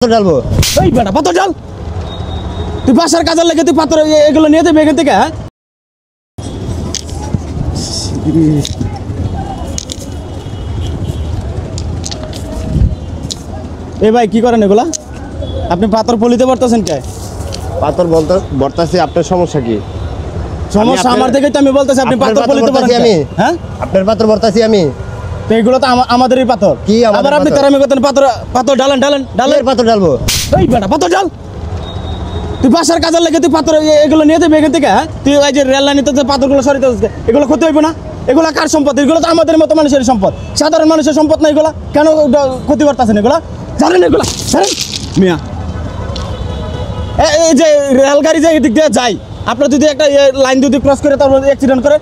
পাথর ঢালবো। এই বেটা পাথর ঢাল, তুই বাসার কাজের লেগে তুই পাথর এগুলো নিয়ে যাবে এখান থেকে। হ্যাঁ এই ভাই কি করেন এগুলা? আপনি পাথর পলিতে পারতেছেন কে? পাথর বলতেছি আপনার সমস্যা কি? সমস্যা আমার দেখে তো আমি বলতেছি আপনি পাথর পলিতে পারেন আমি। হ্যাঁ আপনার পাথর বলতেছি আমি। তো এগুলো তো আমাদেরই পাথর। কি আবার আপনি তার আমি করতেন পাথর ঢালেন ঢালেন ঢালেন। পাথর ঢালবো। এই বেটা পাথর ঢাল, তুই বাসার কাজের লেগে তুই পাথর এগুলো নিয়ে যাবে এখান থেকে। হ্যাঁ তুই ওই যে রেল লাইনে তো পাথরগুলো সরিতে এগুলো ক্ষতি হইব না? এগুলো কার সম্পদ? এগুলো তো আমাদের মতো মানুষের সম্পদ, সাধারণ মানুষের সম্পদ না। এগুলো কেন ক্ষতি করতেছেন? এগুলো জানেন এগুলো জানেন মিয়া? এই যে রেলগাড়ি যে এদিক দিয়ে যায়, আপনার যদি একটা লাইন যদি ক্রস করে তারপর অ্যাক্সিডেন্ট করে,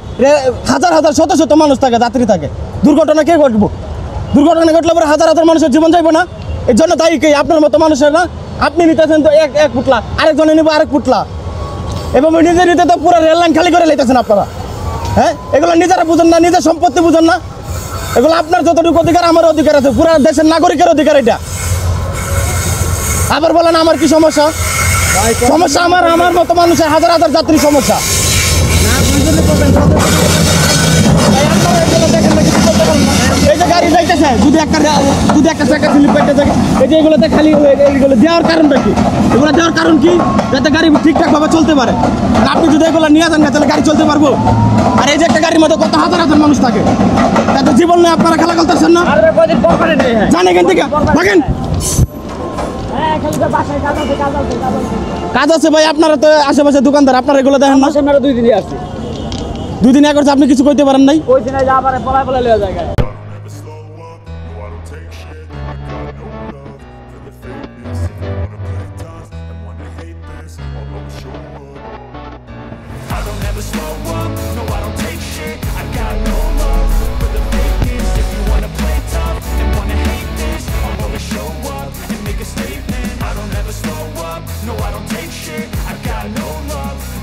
হাজার হাজার শত শত মানুষ থাকে, যাত্রী থাকে, দুর্ঘটনা কে ঘটবো? দুর্ঘটনা ঘটলে পরে হাজার হাজার মানুষের জীবন যাইব না? এর জন্য দায়ী কে? আপনার মতো মানুষের না? আপনি নিতেছেন তো এক ফুটলা, আরেকজনে নিব আরেক ফুটলা, এবং নিজে নিতে তো পুরো রেল লাইন খালি করে লাইতেছেন আপনারা। হ্যাঁ এগুলো নিজেরা বুঝেন না, নিজের সম্পত্তি বুঝেন না। এগুলো আপনার যতটুকু অধিকার আমার অধিকার আছে, পুরো দেশের নাগরিকের অধিকার এটা। আবার বলেন আমার কি সমস্যা? সমস্যা আমার মতো মানুষের হাজার হাজার যাত্রী সমস্যা। এই যে গাড়ি যাইতেছে, যদি একটা চাকা স্লিপ করতে থাকে, এই যে এগুলোতে খালি এইগুলো দেওয়ার কারণটা কি? এগুলো দেওয়ার কারণ কি? যাতে গাড়ি ঠিকঠাক ভাবে চলতে পারে। আপনি যদি এগুলো নিয়ে যান না তাহলে গাড়ি চলতে পারবো? আর এই যে একটা গাড়ির মধ্যে কত হাজার হাজার মানুষ থাকে, তাদের জীবন নিয়ে আপনারা খেলা করতেছেন না? জান এখান থেকে থাকেন। কাজ আছে ভাই, আপনারা তো আশেপাশে দোকানদার, আপনারা এগুলো দেখেন না? 2 দিন করছে, আপনি কিছু কইতে পারেন নাই? Make a statement.